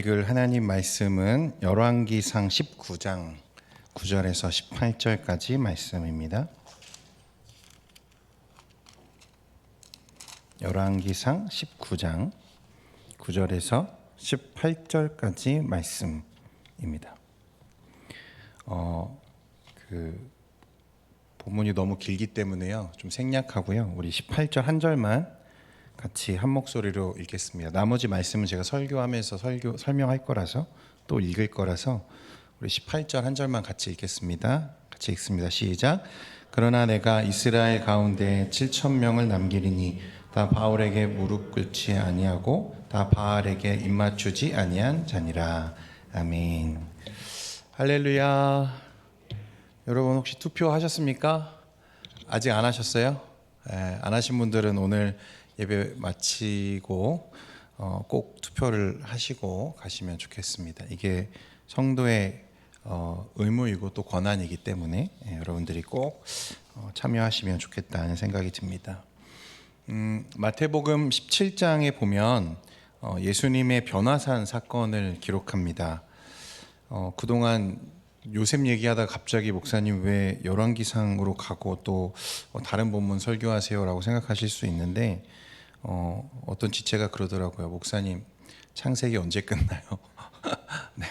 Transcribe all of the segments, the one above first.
읽을 하나님 말씀은 열왕기상 19장 9절에서 18절까지 말씀입니다. 열왕기상 19장 9절에서 18절까지 말씀입니다. 본문이 너무 길기 때문에요. 좀 생략하고요. 우리 18절 한 절만 같이 한 목소리로 읽겠습니다. 나머지 말씀은 제가 설교하면서 설명할 거라서 또 읽을 거라서 우리 18절 한 절만 같이 읽겠습니다. 같이 읽습니다. 시작. 그러나 내가 이스라엘 가운데 7,000명을 남기리니 다 바울에게 무릎 꿇지 아니하고 다 바알에게 입맞추지 아니한 자니라. 아멘. 할렐루야. 여러분 혹시 투표하셨습니까? 아직 안 하셨어요? 안 하신 분들은 오늘 예배 마치고 꼭 투표를 하시고 가시면 좋겠습니다. 이게 성도의 의무이고 또 권한이기 때문에 여러분들이 꼭 참여하시면 좋겠다는 생각이 듭니다. 마태복음 17장에 보면 예수님의 변화산 사건을 기록합니다. 그동안 요셉 얘기하다가 갑자기 목사님 왜 열왕기상으로 가고 또 다른 본문 설교하세요라고 생각하실 수 있는데 어떤 지체가 그러더라고요. 목사님 창세기 언제 끝나요? 네.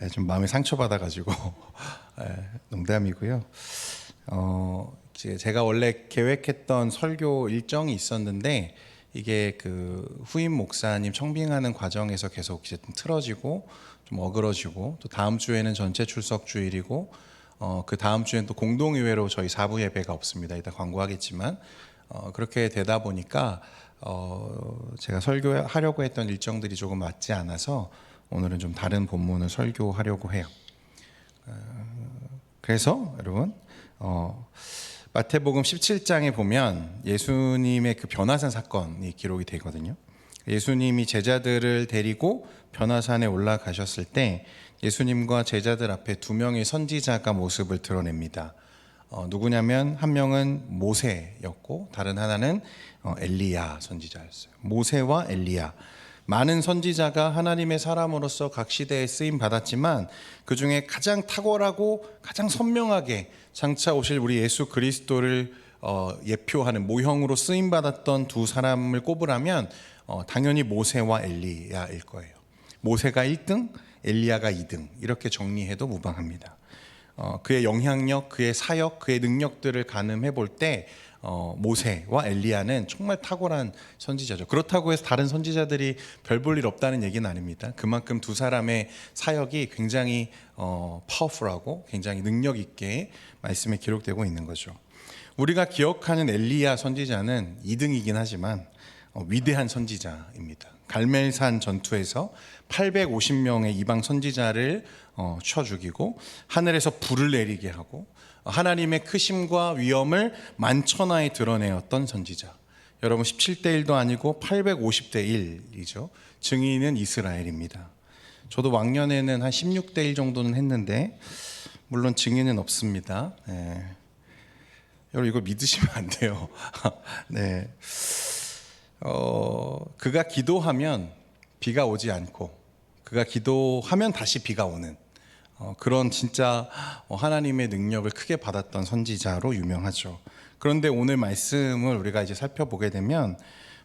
좀 마음에 상처받아가지고 농담이고요. 제가 원래 계획했던 설교 일정이 있었는데 이게 그 후임 목사님 청빙하는 과정에서 계속 이제 좀 틀어지고 좀 어그러지고 또 다음 주에는 전체 출석 주일이고 그 다음 주에는 또 공동의회로 저희 4부 예배가 없습니다. 이따 광고하겠지만 그렇게 되다 보니까 제가 설교하려고 했던 일정들이 조금 맞지 않아서 오늘은 좀 다른 본문을 설교하려고 해요. 그래서 여러분 마태복음 17장에 보면 예수님의 그 변화산 사건이 기록이 되거든요. 예수님이 제자들을 데리고 변화산에 올라가셨을 때 예수님과 제자들 앞에 두 명의 선지자가 모습을 드러냅니다. 누구냐면 한 명은 모세였고 다른 하나는 엘리야 선지자였어요. 모세와 엘리야. 많은 선지자가 하나님의 사람으로서 각 시대에 쓰임 받았지만 그 중에 가장 탁월하고 가장 선명하게 장차 오실 우리 예수 그리스도를 예표하는 모형으로 쓰임 받았던 두 사람을 꼽으라면 당연히 모세와 엘리야일 거예요. 모세가 1등, 엘리야가 2등 이렇게 정리해도 무방합니다. 그의 영향력, 그의 사역, 그의 능력들을 가늠해 볼 때 모세와 엘리야는 정말 탁월한 선지자죠. 그렇다고 해서 다른 선지자들이 별 볼 일 없다는 얘기는 아닙니다. 그만큼 두 사람의 사역이 굉장히 파워풀하고 굉장히 능력 있게 말씀에 기록되고 있는 거죠. 우리가 기억하는 엘리야 선지자는 2등이긴 하지만 위대한 선지자입니다. 갈멜산 전투에서 850명의 이방 선지자를 쳐 죽이고 하늘에서 불을 내리게 하고 하나님의 크심과 위엄을 만천하에 드러내었던 선지자. 여러분 17대 1도 아니고 850대 1이죠. 증인은 이스라엘입니다. 저도 왕년에는 한 16대 1 정도는 했는데 물론 증인은 없습니다. 네. 여러분 이거 믿으시면 안 돼요. 네. 그가 기도하면 비가 오지 않고 그가 기도하면 다시 비가 오는 그런 진짜 하나님의 능력을 크게 받았던 선지자로 유명하죠. 그런데 오늘 말씀을 우리가 이제 살펴보게 되면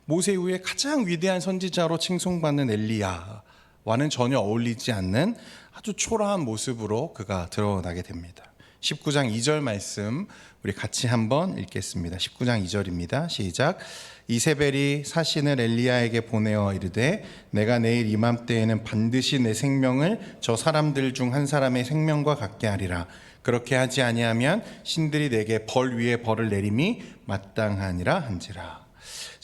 모세 이후에 가장 위대한 선지자로 칭송받는 엘리야와는 전혀 어울리지 않는 아주 초라한 모습으로 그가 드러나게 됩니다. 19장 2절 말씀 우리 같이 한번 읽겠습니다. 19장 2절입니다. 시작. 이세벨이 사신을 엘리야에게 보내어 이르되 내가 내일 이맘때에는 반드시 내 생명을 저 사람들 중 한 사람의 생명과 같게 하리라. 그렇게 하지 아니하면 신들이 내게 벌 위에 벌을 내림이 마땅하니라 한지라.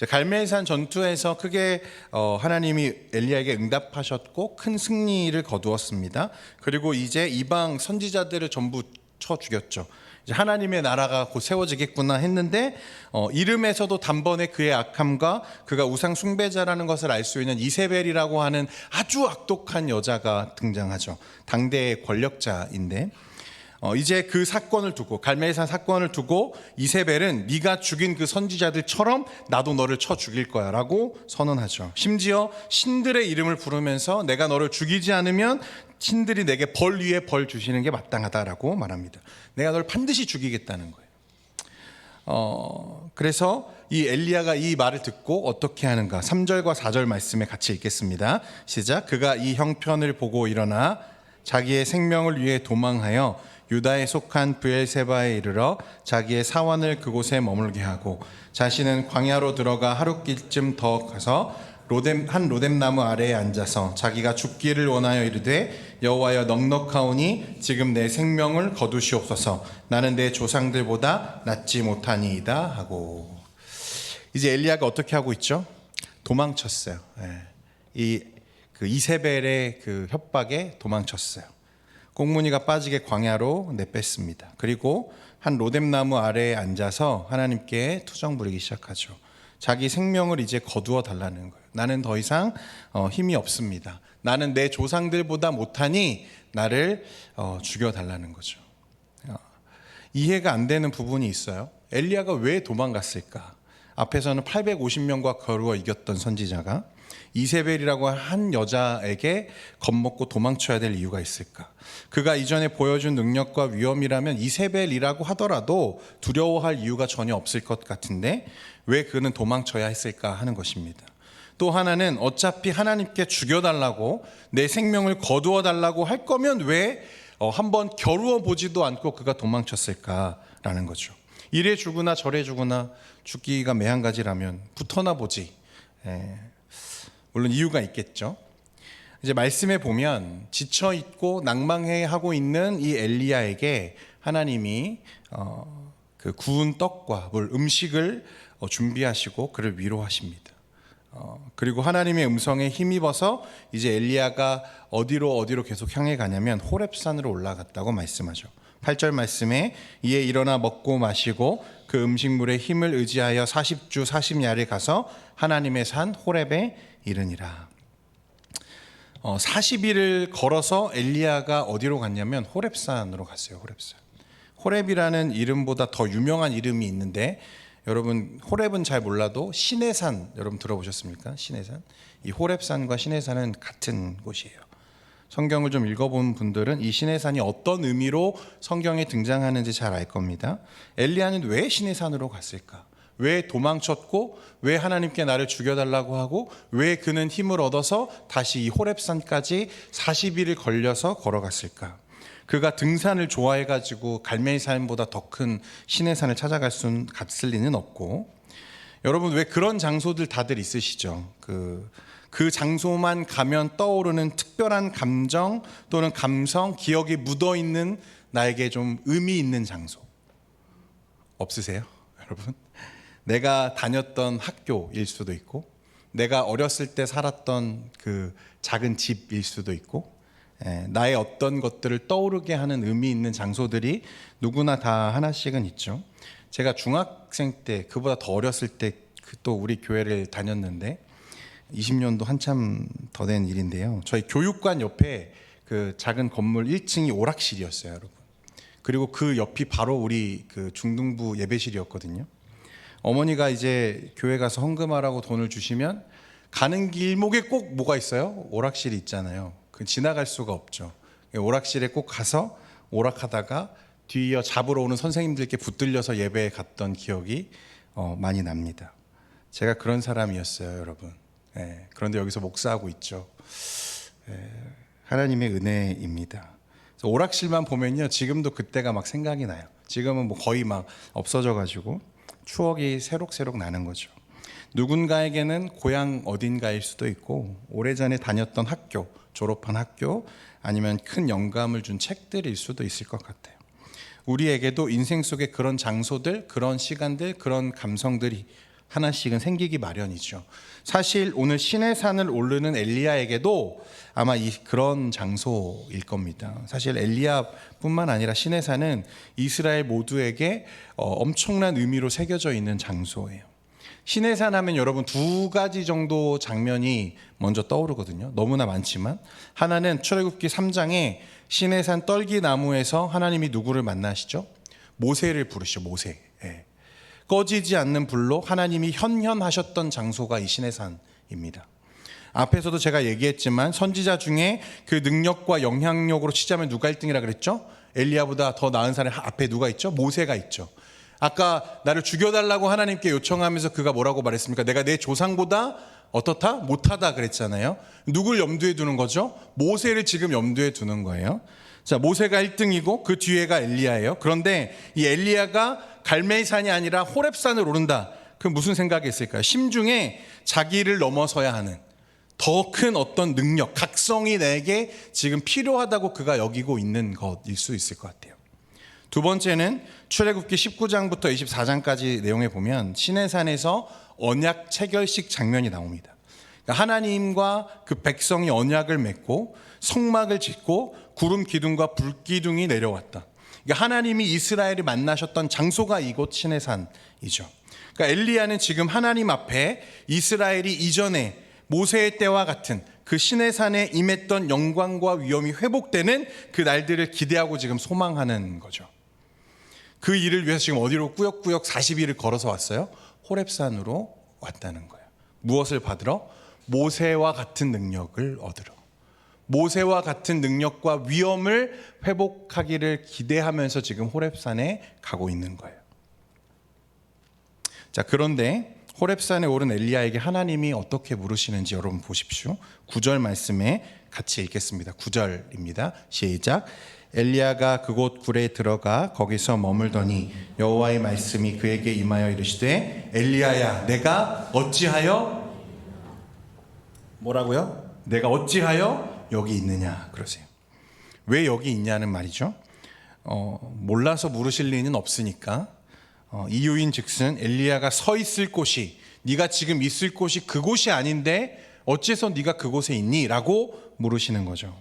갈멜산 전투에서 크게 하나님이 엘리야에게 응답하셨고 큰 승리를 거두었습니다. 그리고 이제 이방 선지자들을 전부 쳐 죽였죠. 이제 하나님의 나라가 곧 세워지겠구나 했는데 이름에서도 단번에 그의 악함과 그가 우상 숭배자라는 것을 알 수 있는 이세벨이라고 하는 아주 악독한 여자가 등장하죠. 당대의 권력자인데 이제 그 사건을 두고, 갈멜산 사건을 두고 이세벨은 네가 죽인 그 선지자들처럼 나도 너를 쳐 죽일 거야 라고 선언하죠. 심지어 신들의 이름을 부르면서 내가 너를 죽이지 않으면 신들이 내게 벌 위에 벌 주시는 게 마땅하다라고 말합니다. 내가 널 반드시 죽이겠다는 거예요. 그래서 이 엘리야가 이 말을 듣고 어떻게 하는가, 3절과 4절 말씀에 같이 읽겠습니다. 시작. 그가 이 형편을 보고 일어나 자기의 생명을 위해 도망하여 유다에 속한 브엘세바에 이르러 자기의 사원을 그곳에 머물게 하고 자신은 광야로 들어가 하룻길쯤 더 가서 한 로뎀나무 아래에 앉아서 자기가 죽기를 원하여 이르되 여호와여 넉넉하오니 지금 내 생명을 거두시옵소서. 나는 내 조상들보다 낫지 못하니이다 하고. 이제 엘리야가 어떻게 하고 있죠? 도망쳤어요. 그 이세벨의 그 협박에 도망쳤어요. 꽁무니가 빠지게 광야로 내뺐습니다. 그리고 한 로뎀나무 아래에 앉아서 하나님께 투정 부리기 시작하죠. 자기 생명을 이제 거두어 달라는 거예요. 나는 더 이상 힘이 없습니다. 나는 내 조상들보다 못하니 나를 죽여달라는 거죠. 이해가 안 되는 부분이 있어요. 엘리야가 왜 도망갔을까? 앞에서는 850명과 겨루어 이겼던 선지자가 이세벨이라고 한 여자에게 겁먹고 도망쳐야 될 이유가 있을까? 그가 이전에 보여준 능력과 위엄이라면 이세벨이라고 하더라도 두려워할 이유가 전혀 없을 것 같은데 왜 그는 도망쳐야 했을까 하는 것입니다. 또 하나는 어차피 하나님께 죽여달라고, 내 생명을 거두어 달라고 할 거면 왜 한번 겨루어 보지도 않고 그가 도망쳤을까라는 거죠. 이래 주구나 저래 주구나 죽기가 매한가지라면 붙어나 보지. 물론 이유가 있겠죠. 이제 말씀에 보면 지쳐 있고 낭망해하고 있는 이 엘리야에게 하나님이 그 구운 떡과 음식을 준비하시고 그를 위로하십니다. 그리고 하나님의 음성에 힘입어서 이제 엘리야가 어디로 계속 향해 가냐면 호렙산으로 올라갔다고 말씀하죠. 8절 말씀에 이에 일어나 먹고 마시고 그 음식물에 힘을 의지하여 40주 40야를 가서 하나님의 산 호렙에 이르니라. 40일을 걸어서 엘리야가 어디로 갔냐면 호렙산으로 갔어요. 호렙산. 호렙이라는 이름보다 더 유명한 이름이 있는데, 여러분 호렙은 잘 몰라도 시내산 여러분 들어보셨습니까? 시내산. 이 호렙산과 시내산은 같은 곳이에요. 성경을 좀 읽어본 분들은 이 시내산이 어떤 의미로 성경에 등장하는지 잘 알 겁니다. 엘리야는 왜 시내산으로 갔을까? 왜 도망쳤고 왜 하나님께 나를 죽여달라고 하고 왜 그는 힘을 얻어서 다시 이 호렙산까지 40일을 걸려서 걸어갔을까? 그가 등산을 좋아해가지고 갈멜산보다 더 큰 시내산을 갔을 리는 없고, 여러분 왜 그런 장소들 다들 있으시죠? 그 장소만 가면 떠오르는 특별한 감정 또는 감성, 기억이 묻어있는 나에게 좀 의미 있는 장소 없으세요? 여러분? 내가 다녔던 학교일 수도 있고, 내가 어렸을 때 살았던 그 작은 집일 수도 있고, 나의 어떤 것들을 떠오르게 하는 의미 있는 장소들이 누구나 다 하나씩은 있죠. 제가 중학생 때, 그보다 더 어렸을 때 또 우리 교회를 다녔는데 20년도 한참 더 된 일인데요. 저희 교육관 옆에 그 작은 건물 1층이 오락실이었어요, 여러분. 그리고 그 옆이 바로 우리 그 중등부 예배실이었거든요. 어머니가 이제 교회 가서 헌금하라고 돈을 주시면 가는 길목에 꼭 뭐가 있어요? 오락실이 있잖아요. 그 지나갈 수가 없죠. 오락실에 꼭 가서 오락하다가 뒤이어 잡으러 오는 선생님들께 붙들려서 예배에 갔던 기억이 많이 납니다. 제가 그런 사람이었어요, 여러분. 그런데 여기서 목사하고 있죠. 하나님의 은혜입니다. 오락실만 보면요, 지금도 그때가 막 생각이 나요. 지금은 뭐 거의 막 없어져가지고 추억이 새록새록 나는 거죠. 누군가에게는 고향 어딘가일 수도 있고, 오래전에 다녔던 학교, 졸업한 학교, 아니면 큰 영감을 준 책들일 수도 있을 것 같아요. 우리에게도 인생 속에 그런 장소들, 그런 시간들, 그런 감성들이 하나씩은 생기기 마련이죠. 사실 오늘 시내산을 오르는 엘리야에게도 아마 그런 장소일 겁니다. 사실 엘리야뿐만 아니라 시내산은 이스라엘 모두에게 엄청난 의미로 새겨져 있는 장소예요. 시내산 하면 여러분 두 가지 정도 장면이 먼저 떠오르거든요. 너무나 많지만 하나는 출애굽기 3장에 시내산 떨기나무에서 하나님이 누구를 만나시죠? 모세를 부르시죠. 모세. 예. 꺼지지 않는 불로 하나님이 현현하셨던 장소가 이 시내산입니다. 앞에서도 제가 얘기했지만 선지자 중에 그 능력과 영향력으로 치자면 누가 1등이라 그랬죠? 엘리야보다 더 나은 사람이 앞에 누가 있죠? 모세가 있죠. 아까 나를 죽여달라고 하나님께 요청하면서 그가 뭐라고 말했습니까? 내가 내 조상보다 어떻다? 못하다 그랬잖아요. 누굴 염두에 두는 거죠? 모세를 지금 염두에 두는 거예요. 자, 모세가 1등이고 그 뒤에가 엘리야예요. 그런데 이 엘리야가 갈멜산이 아니라 호렙산을 오른다. 그 무슨 생각이 있을까요? 심중에 자기를 넘어서야 하는 더 큰 어떤 능력, 각성이 내게 지금 필요하다고 그가 여기고 있는 것일 수 있을 것 같아요. 두 번째는 출애굽기 19장부터 24장까지 내용에 보면 시내산에서 언약 체결식 장면이 나옵니다. 그러니까 하나님과 그 백성이 언약을 맺고 성막을 짓고 구름 기둥과 불 기둥이 내려왔다. 그러니까 하나님이 이스라엘을 만나셨던 장소가 이곳 시내산이죠. 그러니까 엘리야는 지금 하나님 앞에 이스라엘이 이전에 모세의 때와 같은 그 시내산에 임했던 영광과 위엄이 회복되는 그 날들을 기대하고 지금 소망하는 거죠. 그 일을 위해서 지금 어디로 꾸역꾸역 40일을 걸어서 왔어요? 호렙산으로 왔다는 거예요. 무엇을 받으러? 모세와 같은 능력을 얻으러. 모세와 같은 능력과 위엄을 회복하기를 기대하면서 지금 호렙산에 가고 있는 거예요. 자, 그런데 호렙산에 오른 엘리야에게 하나님이 어떻게 물으시는지 여러분 보십시오. 9절 말씀에 같이 읽겠습니다. 9절입니다. 시작. 엘리야가 그곳 굴에 들어가 거기서 머물더니 여호와의 말씀이 그에게 임하여 이르시되 엘리야야 내가 어찌하여 뭐라고요? 내가 어찌하여 여기 있느냐 그러세요. 왜 여기 있냐는 말이죠. 몰라서 물으실 리는 없으니까 이유인 즉슨 엘리야가 서 있을 곳이 네가 지금 있을 곳이 그곳이 아닌데 어째서 네가 그곳에 있니? 라고 물으시는 거죠.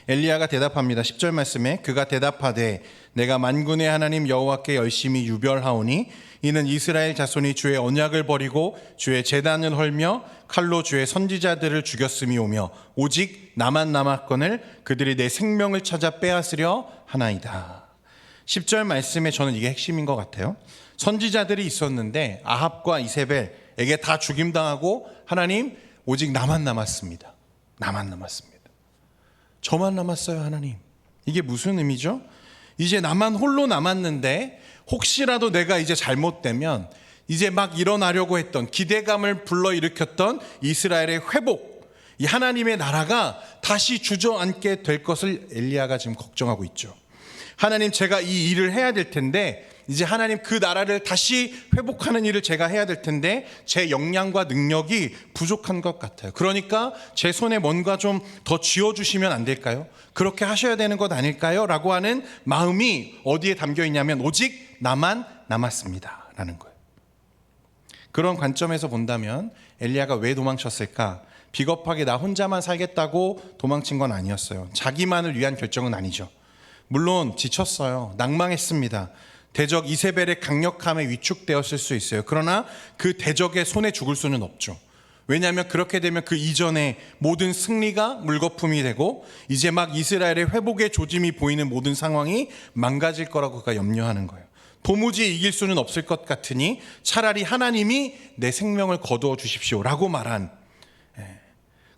엘리야가 대답합니다. 10절 말씀에 그가 대답하되 내가 만군의 하나님 여호와께 열심히 유별하오니 이는 이스라엘 자손이 주의 언약을 버리고 주의 제단을 헐며 칼로 주의 선지자들을 죽였음이오며 오직 나만 남았거늘 그들이 내 생명을 찾아 빼앗으려 하나이다. 10절 말씀에 저는 이게 핵심인 것 같아요. 선지자들이 있었는데 아합과 이세벨에게 다 죽임당하고 하나님 오직 나만 남았습니다. 나만 남았습니다. 저만 남았어요 하나님. 이게 무슨 의미죠? 이제 나만 홀로 남았는데 혹시라도 내가 이제 잘못되면 이제 막 일어나려고 했던 기대감을 불러일으켰던 이스라엘의 회복, 이 하나님의 나라가 다시 주저앉게 될 것을 엘리야가 지금 걱정하고 있죠. 하나님 제가 이 일을 해야 될 텐데 이제 하나님 그 나라를 다시 회복하는 일을 제가 해야 될 텐데 제 역량과 능력이 부족한 것 같아요. 그러니까 제 손에 뭔가 좀 더 쥐어주시면 안 될까요? 그렇게 하셔야 되는 것 아닐까요? 라고 하는 마음이 어디에 담겨 있냐면 오직 나만 남았습니다 라는 거예요. 그런 관점에서 본다면 엘리야가 왜 도망쳤을까? 비겁하게 나 혼자만 살겠다고 도망친 건 아니었어요. 자기만을 위한 결정은 아니죠. 물론 지쳤어요. 낭망했습니다. 대적 이세벨의 강력함에 위축되었을 수 있어요. 그러나 그 대적의 손에 죽을 수는 없죠. 왜냐하면 그렇게 되면 그 이전에 모든 승리가 물거품이 되고 이제 막 이스라엘의 회복의 조짐이 보이는 모든 상황이 망가질 거라고 그가 염려하는 거예요. 도무지 이길 수는 없을 것 같으니 차라리 하나님이 내 생명을 거두어 주십시오라고 말한,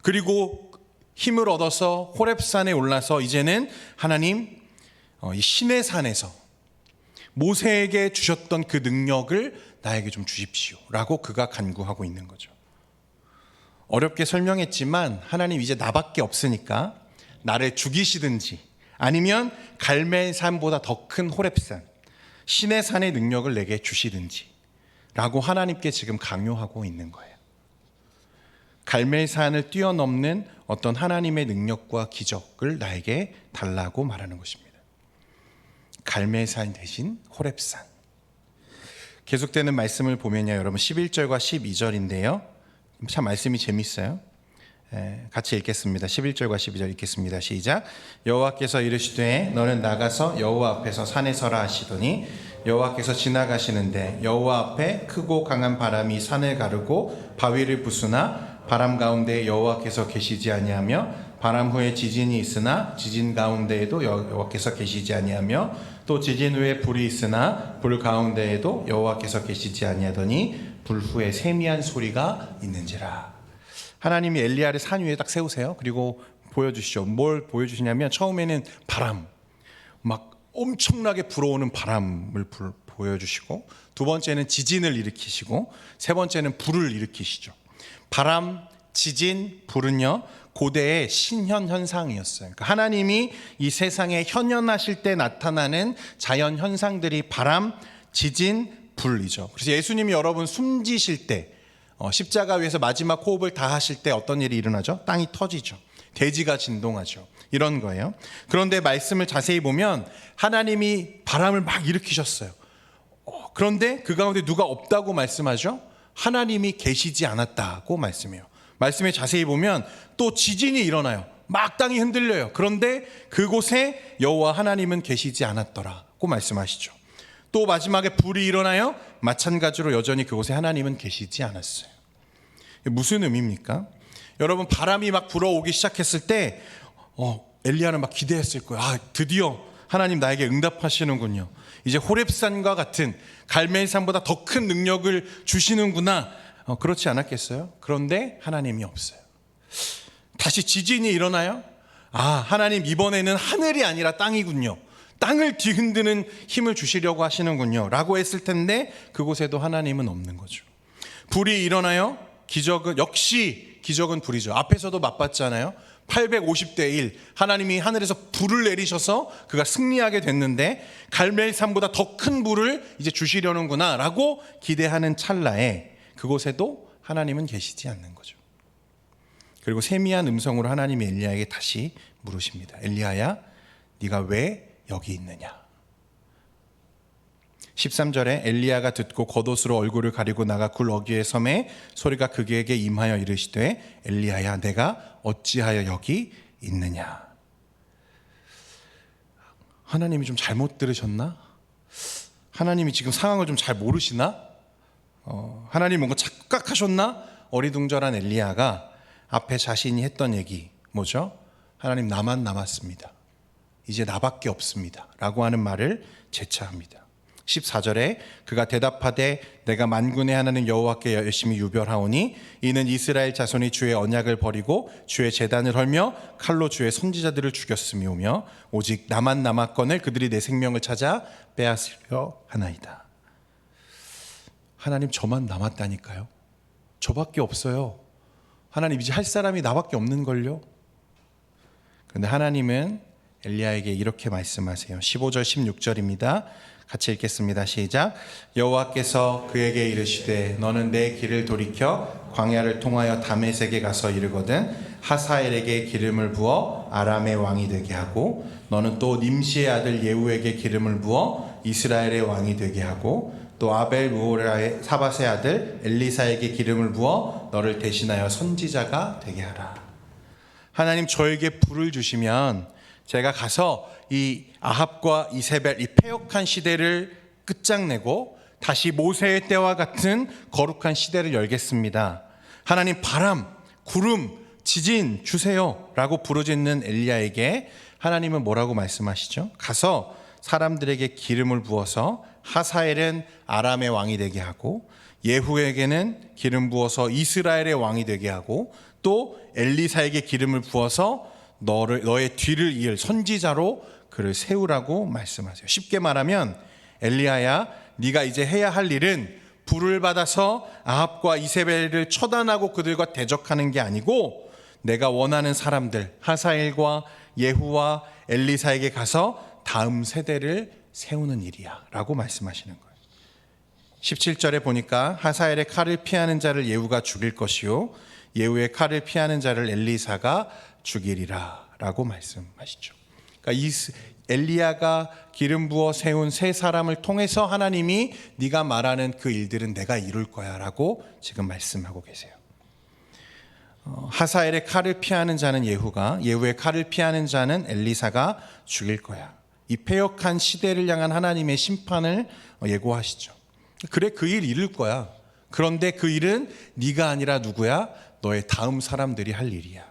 그리고 힘을 얻어서 호렙산에 올라서 이제는 하나님 이 시내산에서 모세에게 주셨던 그 능력을 나에게 좀 주십시오라고 그가 간구하고 있는 거죠. 어렵게 설명했지만 하나님 이제 나밖에 없으니까 나를 죽이시든지 아니면 갈멜산보다 더 큰 호렙산 시내산의 능력을 내게 주시든지 라고 하나님께 지금 강요하고 있는 거예요. 갈멜산을 뛰어넘는 어떤 하나님의 능력과 기적을 나에게 달라고 말하는 것입니다. 갈멜산 대신 호렙산. 계속되는 말씀을 보면요, 여러분 11절과 12절인데요. 참 말씀이 재밌어요. 같이 읽겠습니다. 11절과 12절 읽겠습니다. 시작. 여호와께서 이르시되 너는 나가서 여호와 앞에서 산에 서라 하시더니 여호와께서 지나가시는데 여호와 앞에 크고 강한 바람이 산을 가르고 바위를 부수나 바람 가운데 여호와께서 계시지 아니하며 바람 후에 지진이 있으나 지진 가운데에도 여호와께서 계시지 아니하며 또 지진 후에 불이 있으나 불 가운데에도 여호와께서 계시지 아니하더니 불 후에 세미한 소리가 있는지라. 하나님이 엘리야를 산 위에 딱 세우세요. 그리고 보여주시죠. 뭘 보여주시냐면 처음에는 바람, 막 엄청나게 불어오는 바람을 보여주시고, 두 번째는 지진을 일으키시고, 세 번째는 불을 일으키시죠. 바람, 지진, 불은요 고대의 신현 현상이었어요. 그러니까 하나님이 이 세상에 현현하실 때 나타나는 자연 현상들이 바람, 지진, 불이죠. 그래서 예수님이 여러분 숨지실 때, 십자가 위에서 마지막 호흡을 다 하실 때 어떤 일이 일어나죠? 땅이 터지죠. 대지가 진동하죠. 이런 거예요. 그런데 말씀을 자세히 보면 하나님이 바람을 막 일으키셨어요. 그런데 그 가운데 누가 없다고 말씀하죠? 하나님이 계시지 않았다고 말씀해요. 말씀에 자세히 보면 또 지진이 일어나요. 막 땅이 흔들려요. 그런데 그곳에 여호와 하나님은 계시지 않았더라고 말씀하시죠. 또 마지막에 불이 일어나요. 마찬가지로 여전히 그곳에 하나님은 계시지 않았어요. 무슨 의미입니까? 여러분, 바람이 막 불어오기 시작했을 때 엘리야는 막 기대했을 거예요. 드디어 하나님 나에게 응답하시는군요. 이제 호렙산과 같은 갈멜산보다 더 큰 능력을 주시는구나. 그렇지 않았겠어요? 그런데 하나님이 없어요. 다시 지진이 일어나요. 하나님 이번에는 하늘이 아니라 땅이군요. 땅을 뒤흔드는 힘을 주시려고 하시는군요 라고 했을 텐데 그곳에도 하나님은 없는 거죠. 불이 일어나요. 역시 기적은 불이죠. 앞에서도 맛봤잖아요. 850대 1 하나님이 하늘에서 불을 내리셔서 그가 승리하게 됐는데 갈멜산보다 더 큰 불을 이제 주시려는구나 라고 기대하는 찰나에 그곳에도 하나님은 계시지 않는 거죠. 그리고 세미한 음성으로 하나님이 엘리야에게 다시 물으십니다. 엘리야야, 네가 왜 여기 있느냐? 13절에 엘리야가 듣고 겉옷으로 얼굴을 가리고 나가 굴 어귀에 섬에 소리가 그에게 임하여 이르시되 엘리야야, 내가 어찌하여 여기 있느냐? 하나님이 좀 잘못 들으셨나? 하나님이 지금 상황을 좀 잘 모르시나? 하나님 뭔가 착각하셨나? 어리둥절한 엘리야가 앞에 자신이 했던 얘기 뭐죠? 하나님, 나만 남았습니다. 이제 나밖에 없습니다 라고 하는 말을 재차합니다. 14절에 그가 대답하되 내가 만군의 하나님 여호와께 열심히 유별하오니 이는 이스라엘 자손이 주의 언약을 버리고 주의 제단을 헐며 칼로 주의 선지자들을 죽였음이오며 오직 나만 남았거늘 그들이 내 생명을 찾아 빼앗으려 하나이다. 하나님, 저만 남았다니까요. 저밖에 없어요. 하나님, 이제 할 사람이 나밖에 없는걸요. 그런데 하나님은 엘리야에게 이렇게 말씀하세요. 15절 16절입니다. 같이 읽겠습니다. 시작. 여호와께서 그에게 이르시되 너는 내 길을 돌이켜 광야를 통하여 다메섹에 가서 이르거든 하사엘에게 기름을 부어 아람의 왕이 되게 하고 너는 또 님시의 아들 예후에게 기름을 부어 이스라엘의 왕이 되게 하고 또 아벨 무호라의 사밧의 아들 엘리사에게 기름을 부어 너를 대신하여 선지자가 되게 하라. 하나님, 저에게 불을 주시면 제가 가서 이 아합과 이세벨, 이 패역한 시대를 끝장내고 다시 모세의 때와 같은 거룩한 시대를 열겠습니다. 하나님, 바람, 구름, 지진 주세요 라고 부르짖는 엘리야에게 하나님은 뭐라고 말씀하시죠? 가서 사람들에게 기름을 부어서 하사엘은 아람의 왕이 되게 하고 예후에게는 기름 부어서 이스라엘의 왕이 되게 하고 또 엘리사에게 기름을 부어서 너의 뒤를 이을 선지자로 그를 세우라고 말씀하세요. 쉽게 말하면 엘리야야, 네가 이제 해야 할 일은 불을 받아서 아합과 이세벨을 처단하고 그들과 대적하는 게 아니고 내가 원하는 사람들 하사엘과 예후와 엘리사에게 가서 다음 세대를 세우는 일이야 라고 말씀하시는 거예요. 17절에 보니까 하사엘의 칼을 피하는 자를 예후가 죽일 것이요 예후의 칼을 피하는 자를 엘리사가 죽이리라 라고 말씀하시죠. 그러니까 엘리야가 기름 부어 세운 세 사람을 통해서 하나님이 네가 말하는 그 일들은 내가 이룰 거야 라고 지금 말씀하고 계세요. 하사엘의 칼을 피하는 자는 예후가, 예후의 칼을 피하는 자는 엘리사가 죽일 거야. 이 패역한 시대를 향한 하나님의 심판을 예고하시죠. 그래, 그 일 이룰 거야. 그런데 그 일은 네가 아니라 누구야? 너의 다음 사람들이 할 일이야.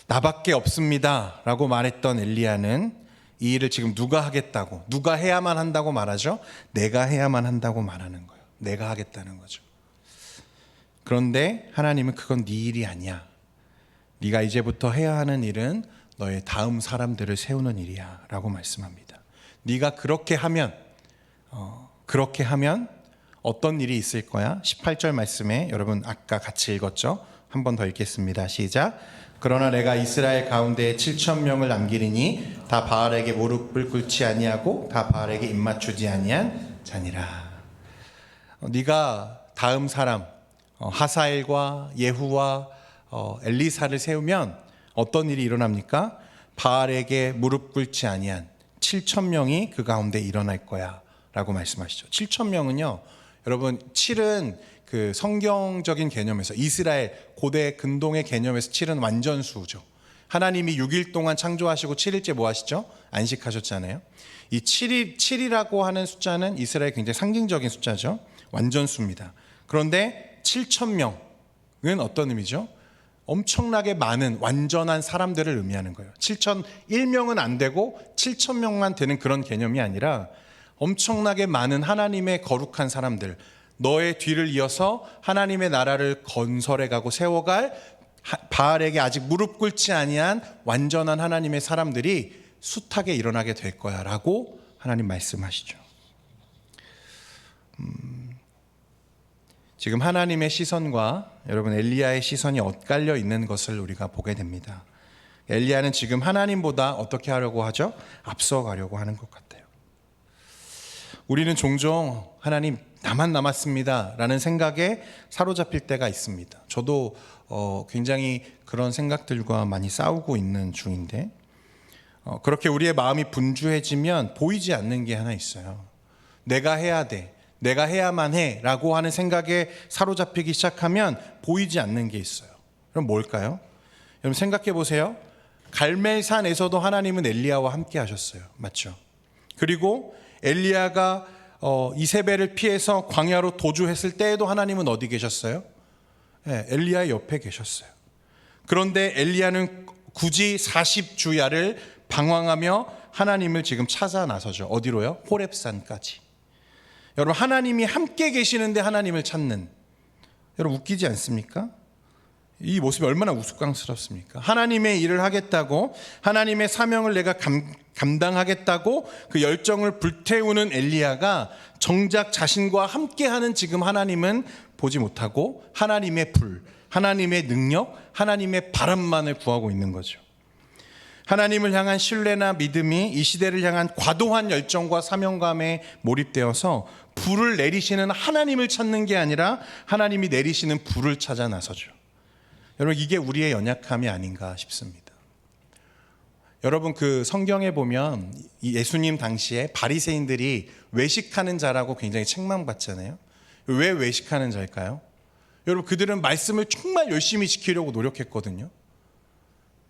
나밖에 없습니다 라고 말했던 엘리야는 이 일을 지금 누가 하겠다고, 누가 해야만 한다고 말하죠? 내가 해야만 한다고 말하는 거예요. 내가 하겠다는 거죠. 그런데 하나님은 그건 네 일이 아니야. 네가 이제부터 해야 하는 일은 너의 다음 사람들을 세우는 일이야 라고 말씀합니다. 네가 그렇게 하면 어떤 일이 있을 거야? 18절 말씀에 여러분 아까 같이 읽었죠? 한 번 더 읽겠습니다. 시작. 그러나 내가 이스라엘 가운데 7,000명을 남기리니 다 바알에게 무릎을 꿇지 아니하고 다 바알에게 입맞추지 아니한 자니라. 네가 다음 사람 하사엘과 예후와 엘리사를 세우면 어떤 일이 일어납니까? 바알에게 무릎 꿇지 아니한 7,000명이 그 가운데 일어날 거야 라고 말씀하시죠. 7,000명은요, 여러분 7은 그 성경적인 개념에서, 이스라엘 고대 근동의 개념에서 7은 완전수죠. 하나님이 6일 동안 창조하시고 7일째 뭐 하시죠? 안식하셨잖아요. 이 7이라고 하는 숫자는 이스라엘 굉장히 상징적인 숫자죠. 완전수입니다. 그런데 7,000명은 어떤 의미죠? 엄청나게 많은 완전한 사람들을 의미하는 거예요. 7,001명은 안 되고 7,000명만 되는 그런 개념이 아니라 엄청나게 많은 하나님의 거룩한 사람들, 너의 뒤를 이어서 하나님의 나라를 건설해가고 세워갈 바알에게 아직 무릎 꿇지 아니한 완전한 하나님의 사람들이 숱하게 일어나게 될 거야 라고 하나님 말씀하시죠. 지금 하나님의 시선과 여러분 엘리야의 시선이 엇갈려 있는 것을 우리가 보게 됩니다. 엘리야는 지금 하나님보다 어떻게 하려고 하죠? 앞서가려고 하는 것 같아요. 우리는 종종 하나님 나만 남았습니다 라는 생각에 사로잡힐 때가 있습니다. 저도 굉장히 그런 생각들과 많이 싸우고 있는 중인데, 그렇게 우리의 마음이 분주해지면 보이지 않는 게 하나 있어요. 내가 해야 돼, 내가 해야만 해 라고 하는 생각에 사로잡히기 시작하면 보이지 않는 게 있어요. 그럼 뭘까요? 여러분 생각해 보세요. 갈멜산에서도 하나님은 엘리야와 함께 하셨어요. 맞죠? 그리고 엘리야가 이세벨을 피해서 광야로 도주했을 때에도 하나님은 어디 계셨어요? 네, 엘리야의 옆에 계셨어요. 그런데 엘리야는 굳이 40주야를 방황하며 하나님을 지금 찾아 나서죠. 어디로요? 호렙산까지. 여러분 하나님이 함께 계시는데 하나님을 찾는, 여러분 웃기지 않습니까? 이 모습이 얼마나 우스꽝스럽습니까? 하나님의 일을 하겠다고, 하나님의 사명을 내가 감당하겠다고 그 열정을 불태우는 엘리야가 정작 자신과 함께하는 지금 하나님은 보지 못하고 하나님의 불, 하나님의 능력, 하나님의 바람만을 구하고 있는 거죠. 하나님을 향한 신뢰나 믿음이 이 시대를 향한 과도한 열정과 사명감에 몰입되어서 불을 내리시는 하나님을 찾는 게 아니라 하나님이 내리시는 불을 찾아 나서죠. 여러분 이게 우리의 연약함이 아닌가 싶습니다. 여러분 그 성경에 보면 예수님 당시에 바리새인들이 외식하는 자라고 굉장히 책망받잖아요. 왜 외식하는 자일까요? 여러분 그들은 말씀을 정말 열심히 지키려고 노력했거든요.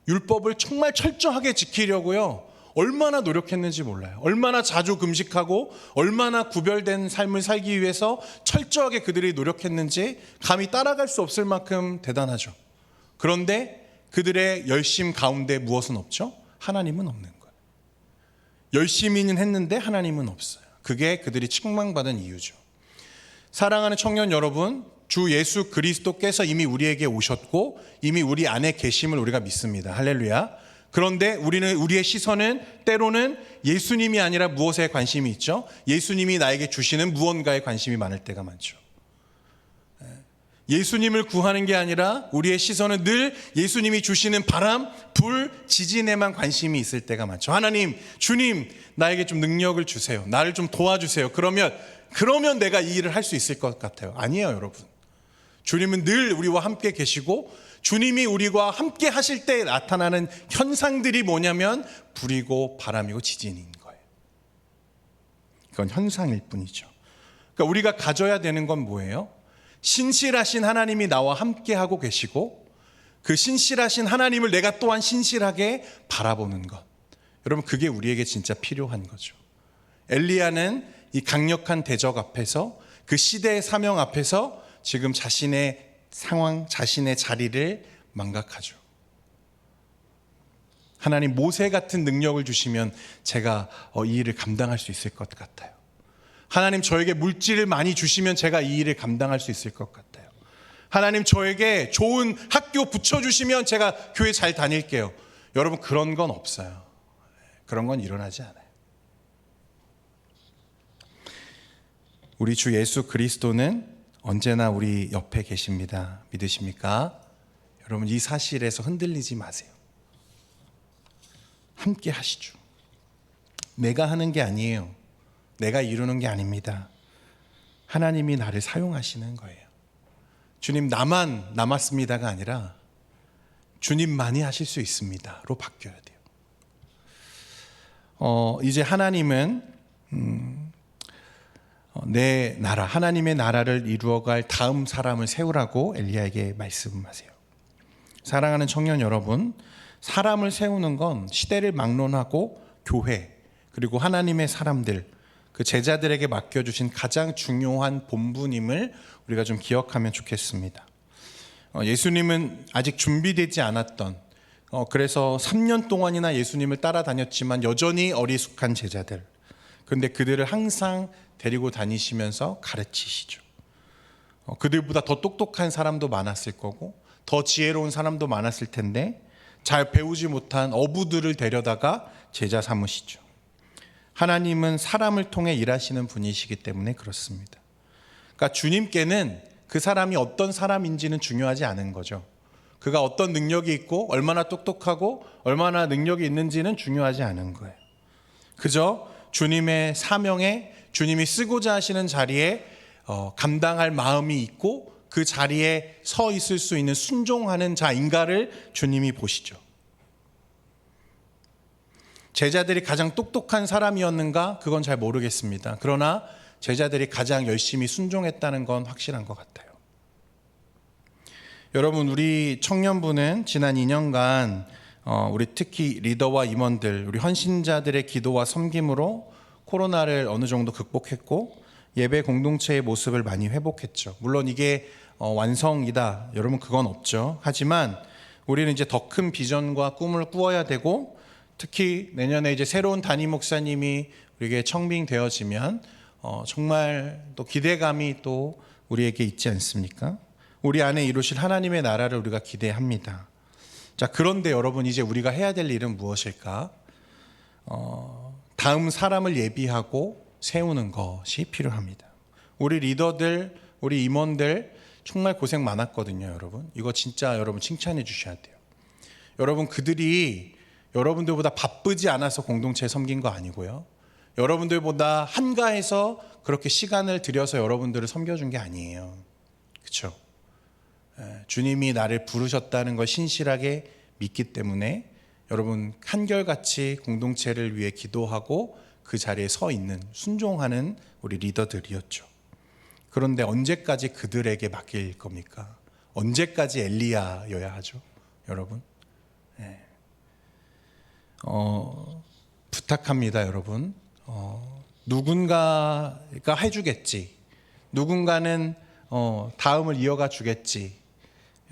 율법을 정말 철저하게 지키려고요. 얼마나 노력했는지 몰라요. 얼마나 자주 금식하고 얼마나 구별된 삶을 살기 위해서 철저하게 그들이 노력했는지 감히 따라갈 수 없을 만큼 대단하죠. 그런데 그들의 열심 가운데 무엇은 없죠? 하나님은 없는 거예요. 열심히는 했는데 하나님은 없어요. 그게 그들이 책망받은 이유죠. 사랑하는 청년 여러분, 주 예수 그리스도께서 이미 우리에게 오셨고 이미 우리 안에 계심을 우리가 믿습니다. 할렐루야. 그런데 우리의 시선은 때로는 예수님이 아니라 무엇에 관심이 있죠? 예수님이 나에게 주시는 무언가에 관심이 많을 때가 많죠. 예수님을 구하는 게 아니라 우리의 시선은 늘 예수님이 주시는 바람, 불, 지진에만 관심이 있을 때가 많죠. 하나님, 주님, 나에게 좀 능력을 주세요. 나를 좀 도와주세요. 그러면 내가 이 일을 할 수 있을 것 같아요. 아니에요, 여러분. 주님은 늘 우리와 함께 계시고 주님이 우리와 함께 하실 때 나타나는 현상들이 뭐냐면 불이고 바람이고 지진인 거예요. 그건 현상일 뿐이죠. 그러니까 우리가 가져야 되는 건 뭐예요? 신실하신 하나님이 나와 함께 하고 계시고 그 신실하신 하나님을 내가 또한 신실하게 바라보는 것. 여러분, 그게 우리에게 진짜 필요한 거죠. 엘리야는 이 강력한 대적 앞에서, 그 시대의 사명 앞에서 지금 자신의 상황, 자신의 자리를 망각하죠. 하나님, 모세 같은 능력을 주시면 제가 이 일을 감당할 수 있을 것 같아요. 하나님, 저에게 물질을 많이 주시면 제가 이 일을 감당할 수 있을 것 같아요. 하나님, 저에게 좋은 학교 붙여주시면 제가 교회 잘 다닐게요. 여러분, 그런 건 없어요. 그런 건 일어나지 않아요. 우리 주 예수 그리스도는 언제나 우리 옆에 계십니다. 믿으십니까? 여러분, 이 사실에서 흔들리지 마세요. 함께 하시죠. 내가 하는 게 아니에요. 내가 이루는 게 아닙니다. 하나님이 나를 사용하시는 거예요. 주님, 나만 남았습니다가 아니라 주님만이 하실 수 있습니다로 바뀌어야 돼요. 이제 하나님은 내 나라, 하나님의 나라를 이루어갈 다음 사람을 세우라고 엘리야에게 말씀하세요. 사랑하는 청년 여러분, 사람을 세우는 건 시대를 막론하고 교회, 그리고 하나님의 사람들, 그 제자들에게 맡겨주신 가장 중요한 본분임을 우리가 좀 기억하면 좋겠습니다. 예수님은 아직 준비되지 않았던, 그래서 3년 동안이나 예수님을 따라다녔지만 여전히 어리숙한 제자들, 그런데 그들을 항상 데리고 다니시면서 가르치시죠. 그들보다 더 똑똑한 사람도 많았을 거고 더 지혜로운 사람도 많았을 텐데 잘 배우지 못한 어부들을 데려다가 제자 삼으시죠. 하나님은 사람을 통해 일하시는 분이시기 때문에 그렇습니다. 그러니까 주님께는 그 사람이 어떤 사람인지는 중요하지 않은 거죠. 그가 어떤 능력이 있고 얼마나 똑똑하고 얼마나 능력이 있는지는 중요하지 않은 거예요. 그저 주님의 사명에, 주님이 쓰고자 하시는 자리에 감당할 마음이 있고 그 자리에 서 있을 수 있는 순종하는 자인가를 주님이 보시죠. 제자들이 가장 똑똑한 사람이었는가? 그건 잘 모르겠습니다. 그러나 제자들이 가장 열심히 순종했다는 건 확실한 것 같아요. 여러분, 우리 청년부는 지난 2년간 우리 특히 리더와 임원들, 우리 헌신자들의 기도와 섬김으로 코로나를 어느 정도 극복했고 예배 공동체의 모습을 많이 회복했죠. 물론 이게 완성이다, 여러분, 그건 없죠. 하지만 우리는 이제 더 큰 비전과 꿈을 꾸어야 되고, 특히 내년에 이제 새로운 담임 목사님이 우리에게 청빙되어지면 정말 또 기대감이 또 우리에게 있지 않습니까? 우리 안에 이루실 하나님의 나라를 우리가 기대합니다. 자, 그런데 여러분, 이제 우리가 해야 될 일은 무엇일까? 다음 사람을 예비하고 세우는 것이 필요합니다. 우리 리더들, 우리 임원들 정말 고생 많았거든요, 여러분. 이거 진짜 여러분 칭찬해 주셔야 돼요. 여러분, 그들이 여러분들보다 바쁘지 않아서 공동체에 섬긴 거 아니고요. 여러분들보다 한가해서 그렇게 시간을 들여서 여러분들을 섬겨준 게 아니에요. 그렇죠? 주님이 나를 부르셨다는 걸 신실하게 믿기 때문에 여러분 한결같이 공동체를 위해 기도하고 그 자리에 서 있는, 순종하는 우리 리더들이었죠. 그런데 언제까지 그들에게 맡길 겁니까? 언제까지 엘리야여야 하죠, 여러분? 부탁합니다, 여러분. 누군가가 해주겠지, 누군가는 다음을 이어가 주겠지,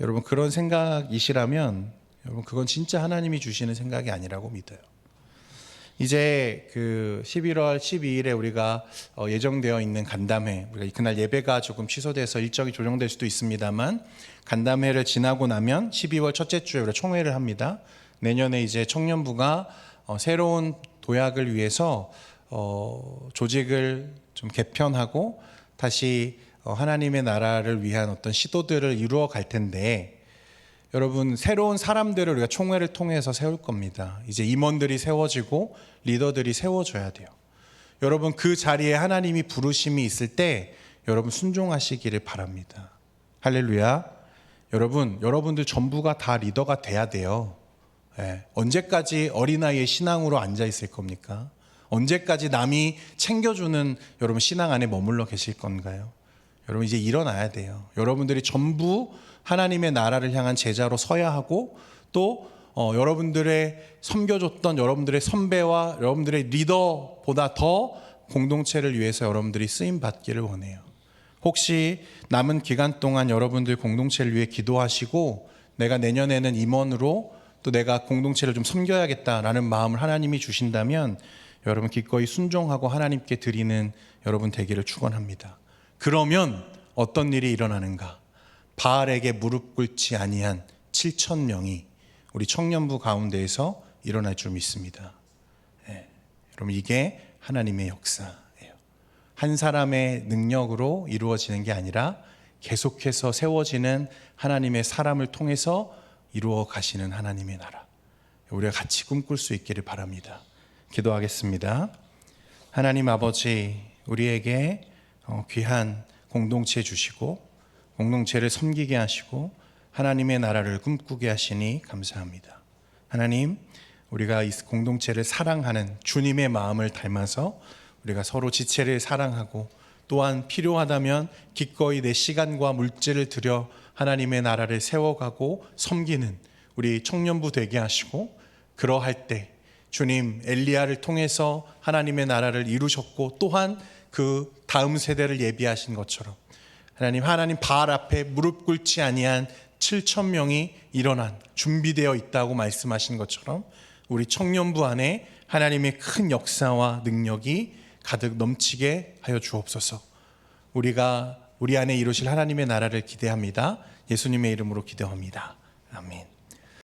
여러분, 그런 생각이시라면 여러분, 그건 진짜 하나님이 주시는 생각이 아니라고 믿어요. 이제 그 11월 12일에 우리가 예정되어 있는 간담회, 우리가 그날 예배가 조금 취소돼서 일정이 조정될 수도 있습니다만, 간담회를 지나고 나면 12월 첫째 주에 우리가 총회를 합니다. 내년에 이제 청년부가 새로운 도약을 위해서 조직을 좀 개편하고 다시 하나님의 나라를 위한 어떤 시도들을 이루어 갈 텐데, 여러분, 새로운 사람들을 우리가 총회를 통해서 세울 겁니다. 이제 임원들이 세워지고 리더들이 세워져야 돼요. 여러분, 그 자리에 하나님이 부르심이 있을 때 여러분 순종하시기를 바랍니다. 할렐루야. 여러분들 전부가 다 리더가 돼야 돼요. 언제까지 어린아이의 신앙으로 앉아 있을 겁니까? 언제까지 남이 챙겨주는 여러분 신앙 안에 머물러 계실 건가요? 여러분, 이제 일어나야 돼요. 여러분들이 전부 하나님의 나라를 향한 제자로 서야 하고, 또 여러분들의 섬겨줬던 여러분들의 선배와 여러분들의 리더보다 더 공동체를 위해서 여러분들이 쓰임 받기를 원해요. 혹시 남은 기간 동안 여러분들 공동체를 위해 기도하시고 내가 내년에는 임원으로 또 내가 공동체를 좀 섬겨야겠다라는 마음을 하나님이 주신다면 여러분 기꺼이 순종하고 하나님께 드리는 여러분 되기를 축원합니다. 그러면 어떤 일이 일어나는가? 바알에게 무릎 꿇지 아니한 7,000명이 우리 청년부 가운데에서 일어날 줄 믿습니다. 여러분 이게 하나님의 역사예요. 한 사람의 능력으로 이루어지는 게 아니라 계속해서 세워지는 하나님의 사람을 통해서 이루어 가시는 하나님의 나라, 우리가 같이 꿈꿀 수 있기를 바랍니다. 기도하겠습니다. 하나님 아버지, 우리에게 귀한 공동체 주시고 공동체를 섬기게 하시고 하나님의 나라를 꿈꾸게 하시니 감사합니다. 하나님, 우리가 이 공동체를 사랑하는 주님의 마음을 닮아서 우리가 서로 지체를 사랑하고 또한 필요하다면 기꺼이 내 시간과 물질을 들여 하나님의 나라를 세워가고 섬기는 우리 청년부 되게 하시고, 그러할 때 주님 엘리야를 통해서 하나님의 나라를 이루셨고 또한 그 다음 세대를 예비하신 것처럼 하나님 바알 앞에 무릎 꿇지 아니한 7,000명이 일어난 준비되어 있다고 말씀하신 것처럼 우리 청년부 안에 하나님의 큰 역사와 능력이 가득 넘치게 하여 주옵소서. 우리가 우리 안에 이루실 하나님의 나라를 기대합니다. 예수님의 이름으로 기도합니다. 아멘.